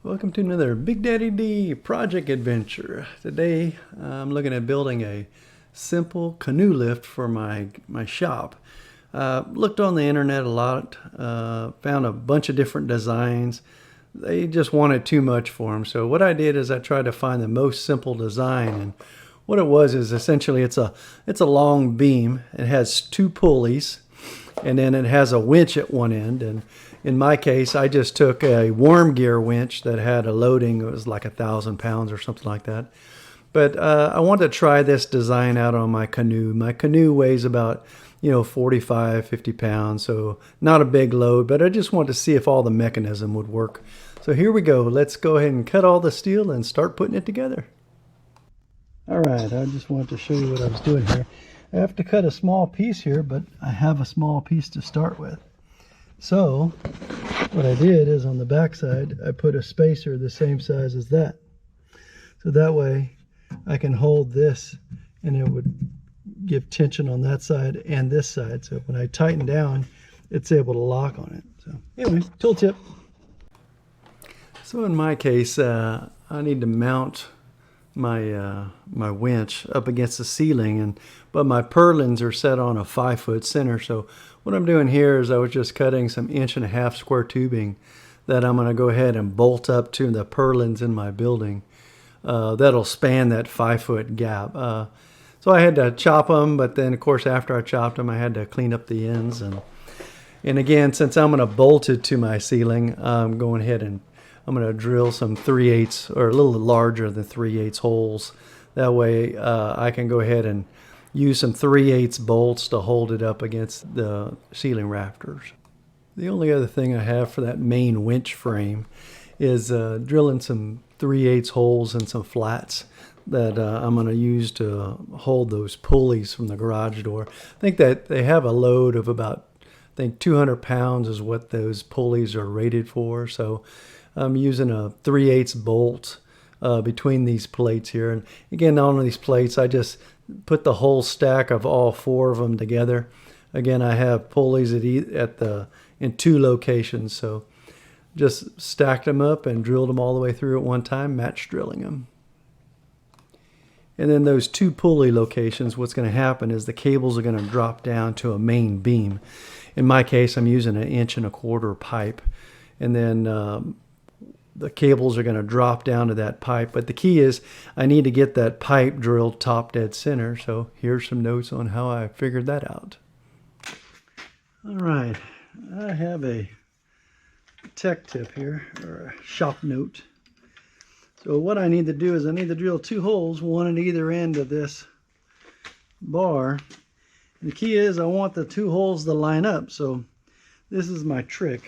Welcome to another Big Daddy D project adventure. Today I'm looking at building a simple canoe lift for my shop. Looked on the internet a lot, found a bunch of different designs. They just wanted too much for them. So what I did is I tried to find the most simple design, and what it was is essentially it's a long beam. It has two pulleys, and then it has a winch at one end. And in my case, I just took a worm gear winch that had a loading. It was like 1,000 pounds or something like that. But I wanted to try this design out on my canoe. My canoe weighs about 45, 50 pounds, so not a big load, but I just wanted to see if all the mechanism would work. So here we go. Let's go ahead and cut all the steel and start putting it together. All right, I just wanted to show you what I was doing here. I have to cut a small piece here, but I have a small piece to start with. So what I did is on the back side, I put a spacer the same size as that. So that way I can hold this and it would give tension on that side and this side. So when I tighten down, it's able to lock on it. So anyway, tool tip. So in my case, I need to mount my winch up against the ceiling, but my purlins are set on a 5-foot center. So what I'm doing here is I was just cutting some 1.5-inch square tubing that I'm going to go ahead and bolt up to the purlins in my building. That'll span that 5-foot gap. So I had to chop them, but then of course after I chopped them I had to clean up the ends, and again, since I'm going to bolt it to my ceiling, I'm going ahead and I'm going to drill some 3/8 or a little larger than 3/8 holes. That way I can go ahead and use some 3/8 bolts to hold it up against the ceiling rafters. The only other thing I have for that main winch frame is drilling some 3/8 holes and some flats that I'm going to use to hold those pulleys from the garage door. I think that they have a load of about, 200 pounds is what those pulleys are rated for. So I'm using a 3/8 bolt between these plates here. And again, on these plates, I just put the whole stack of all 4 of them together. Again, I have pulleys in 2 locations. So just stacked them up and drilled them all the way through at one time, match drilling them. And then those 2 pulley locations, what's going to happen is the cables are going to drop down to a main beam. In my case, I'm using an 1.25-inch pipe. And then the cables are going to drop down to that pipe. But the key is I need to get that pipe drilled top dead center. So here's some notes on how I figured that out. All right, I have a tech tip here, or a shop note. So what I need to do is I need to drill 2 holes, one at either end of this bar. And the key is I want the 2 holes to line up. So this is my trick.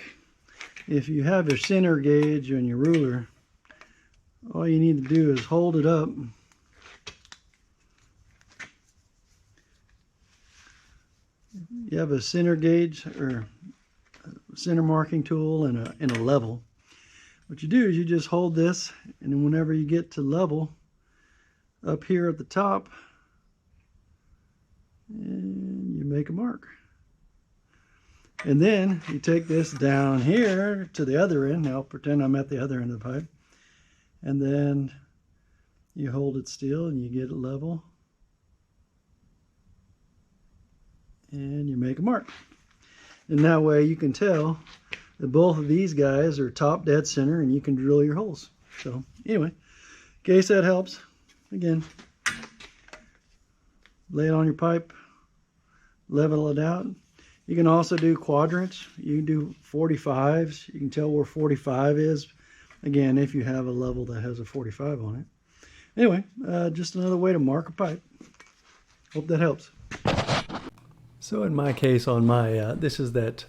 If you have your center gauge and your ruler, all you need to do is hold it up. You have a center gauge or a center marking tool and a level. What you do is you just hold this, and then whenever you get to level up here at the top, and you make a mark. And then you take this down here to the other end. Now pretend I'm at the other end of the pipe. And then you hold it still and you get it level. And you make a mark. And that way you can tell that both of these guys are top dead center and you can drill your holes. So anyway, in case that helps, again, lay it on your pipe, level it out. You can also do quadrants. You can do 45s. You can tell where 45 is. Again, if you have a level that has a 45 on it. Anyway, just another way to mark a pipe. Hope that helps. So in my case, on my this is that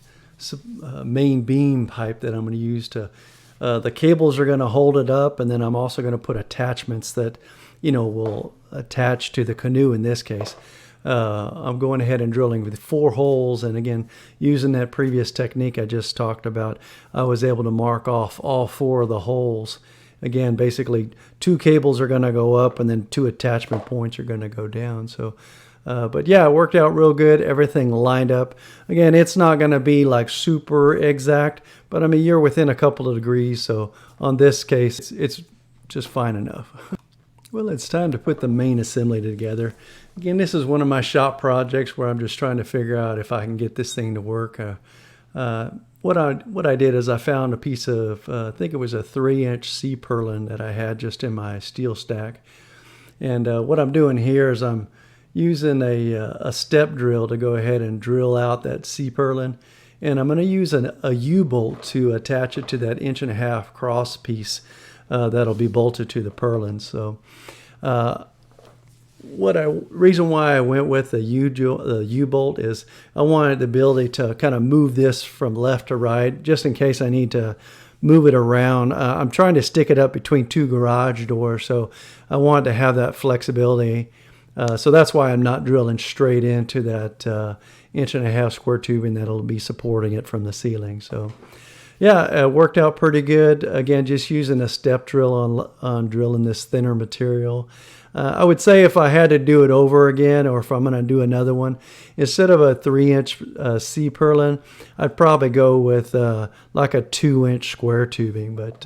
main beam pipe that I'm going to use to. The cables are going to hold it up, and then I'm also going to put attachments that will attach to the canoe in this case. I'm going ahead and drilling with 4 holes, and again, using that previous technique I just talked about, I was able to mark off all 4 of the holes. Again, basically 2 cables are going to go up, and then 2 attachment points are going to go down. So But yeah, it worked out real good. Everything lined up. Again, it's not going to be like super exact, but I mean, you're within a couple of degrees. So on this case, it's just fine enough. Well, it's time to put the main assembly together. Again, this is one of my shop projects where I'm just trying to figure out if I can get this thing to work. What I did is I found a piece of, I think it was a 3-inch C-purlin that I had just in my steel stack. And what I'm doing here is I'm using a step drill to go ahead and drill out that C-purlin. And I'm going to use a U-bolt to attach it to that 1.5-inch cross piece that'll be bolted to the purlin. So reason why I went with the U-bolt is I wanted the ability to kind of move this from left to right just in case I need to move it around. I'm trying to stick it up between 2 garage doors, so I wanted to have that flexibility. So that's why I'm not drilling straight into that 1.5-inch square tubing that'll be supporting it from the ceiling. So yeah, it worked out pretty good. Again, just using a step drill on drilling this thinner material. I would say if I had to do it over again, or if I'm going to do another one, instead of a 3-inch C-purlin, I'd probably go with like a 2-inch square tubing. But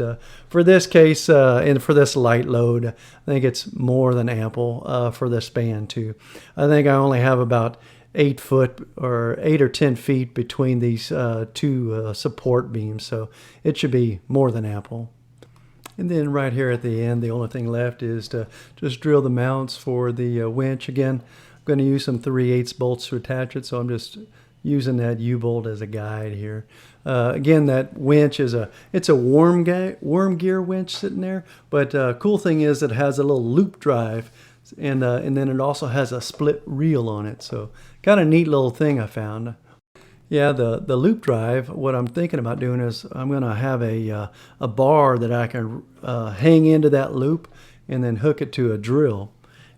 for this case, and for this light load, I think it's more than ample for the span too. I think I only have about 8 foot or 8 or 10 feet between these two support beams, so it should be more than ample. And then right here at the end, the only thing left is to just drill the mounts for the winch. Again, I'm going to use some 3/8 bolts to attach it, so I'm just using that U-bolt as a guide here. Again, that winch is it's a worm gear winch sitting there, but cool thing is it has a little loop drive, and then it also has a split reel on it. So kind of neat little thing I found. Yeah, the loop drive, what I'm thinking about doing is I'm going to have a bar that I can hang into that loop and then hook it to a drill.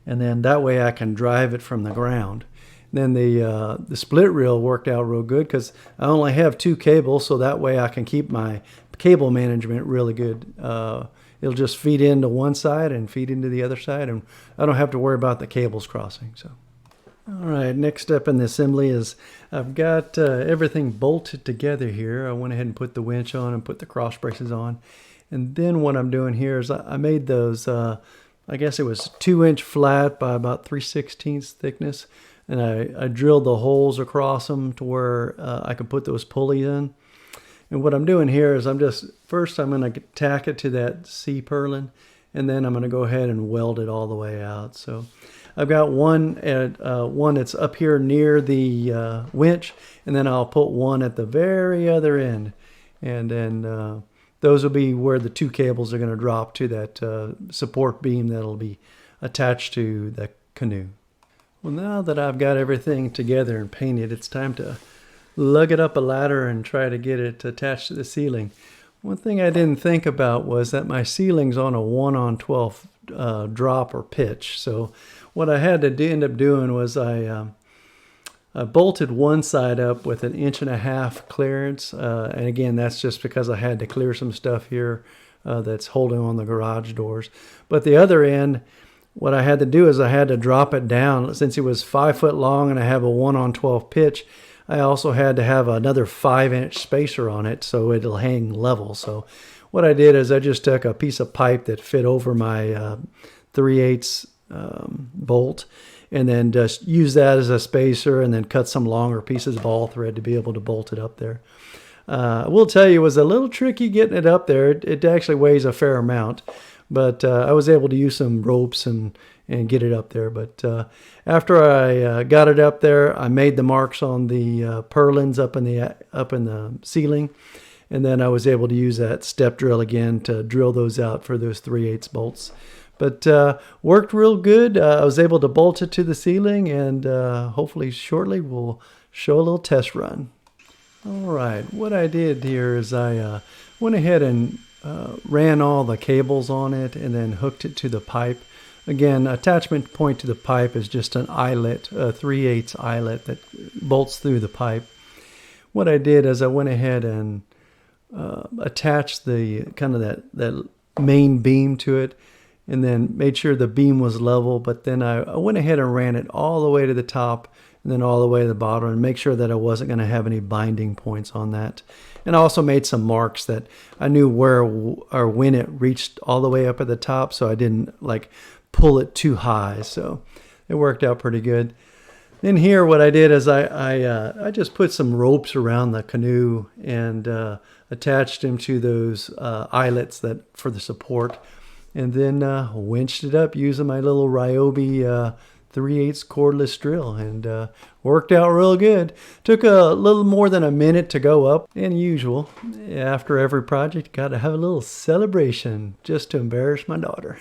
And then that way I can drive it from the ground. Then the split reel worked out real good because I only have 2 cables, so that way I can keep my cable management really good. It'll just feed into one side and feed into the other side, and I don't have to worry about the cables crossing. So. All right, next step in the assembly is I've got everything bolted together here. I went ahead and put the winch on and put the cross braces on. And then what I'm doing here is I made those, I guess it was 2-inch flat by about 3/16 thickness. And I drilled the holes across them to where I could put those pulleys in. And what I'm doing here is first I'm going to tack it to that C-purlin, and then I'm going to go ahead and weld it all the way out. So I've got one that's up here near the winch, and then I'll put one at the very other end. And then those will be where the 2 cables are going to drop to that support beam that'll be attached to the canoe. Well, now that I've got everything together and painted, it's time to lug it up a ladder and try to get it attached to the ceiling. One thing I didn't think about was that my ceiling's on a 1/12 drop or pitch. So what I had to end up doing was I bolted one side up with an 1.5-inch clearance. And again, that's just because I had to clear some stuff here that's holding on the garage doors. But the other end, what I had to do is I had to drop it down. Since it was 5 foot long and I have a 1/12 pitch, I also had to have another 5-inch spacer on it so it'll hang level. So what I did is I just took a piece of pipe that fit over my 3/8 bolt, and then just use that as a spacer, and then cut some longer pieces of ball thread to be able to bolt it up there. I will tell you, it was a little tricky getting it up there. It actually weighs a fair amount, but I was able to use some ropes and get it up there. But after I got it up there, I made the marks on the purlins up in the ceiling, and then I was able to use that step drill again to drill those out for those 3/8 bolts. But worked real good. I was able to bolt it to the ceiling, and hopefully shortly we'll show a little test run. All right, what I did here is I went ahead and ran all the cables on it and then hooked it to the pipe. Again, attachment point to the pipe is just an eyelet, a 3/8 eyelet that bolts through the pipe. What I did is I went ahead and attached the kind of that main beam to it, and then made sure the beam was level. But then I went ahead and ran it all the way to the top and then all the way to the bottom, and make sure that I wasn't going to have any binding points on that. And I also made some marks that I knew where or when it reached all the way up at the top, so I didn't like pull it too high. So it worked out pretty good. Then here what I did is I just put some ropes around the canoe and attached them to those eyelets that for the support, and then winched it up using my little Ryobi 3/8 cordless drill, and worked out real good. Took a little more than a minute to go up, and usual, after every project, got to have a little celebration just to embarrass my daughter.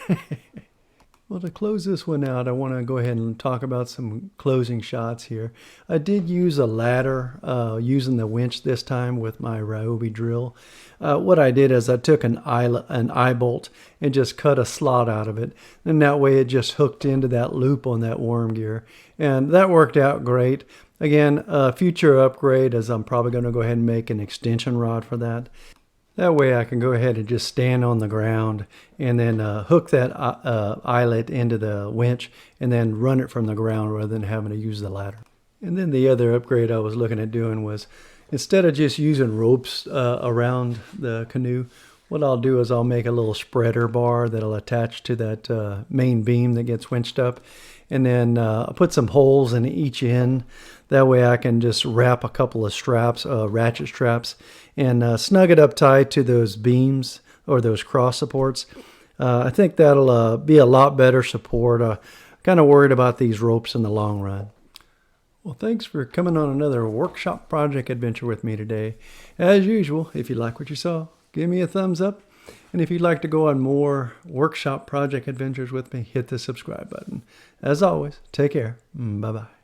Well, to close this one out, I want to go ahead and talk about some closing shots here. I did use a ladder using the winch this time with my Ryobi drill. What I did is I took an eye bolt and just cut a slot out of it. And that way it just hooked into that loop on that worm gear. And that worked out great. Again, a future upgrade is I'm probably going to go ahead and make an extension rod for that. That way I can go ahead and just stand on the ground and then hook that eyelet into the winch and then run it from the ground rather than having to use the ladder. And then the other upgrade I was looking at doing was, instead of just using ropes around the canoe, what I'll do is I'll make a little spreader bar that'll attach to that main beam that gets winched up, and then put some holes in each end. That way I can just wrap a couple of straps, ratchet straps, and snug it up tight to those beams or those cross supports. I think that'll be a lot better support. Kind of worried about these ropes in the long run. Well, thanks for coming on another workshop project adventure with me today. As usual, if you like what you saw, give me a thumbs up. And if you'd like to go on more workshop project adventures with me, hit the subscribe button. As always, take care. Bye-bye.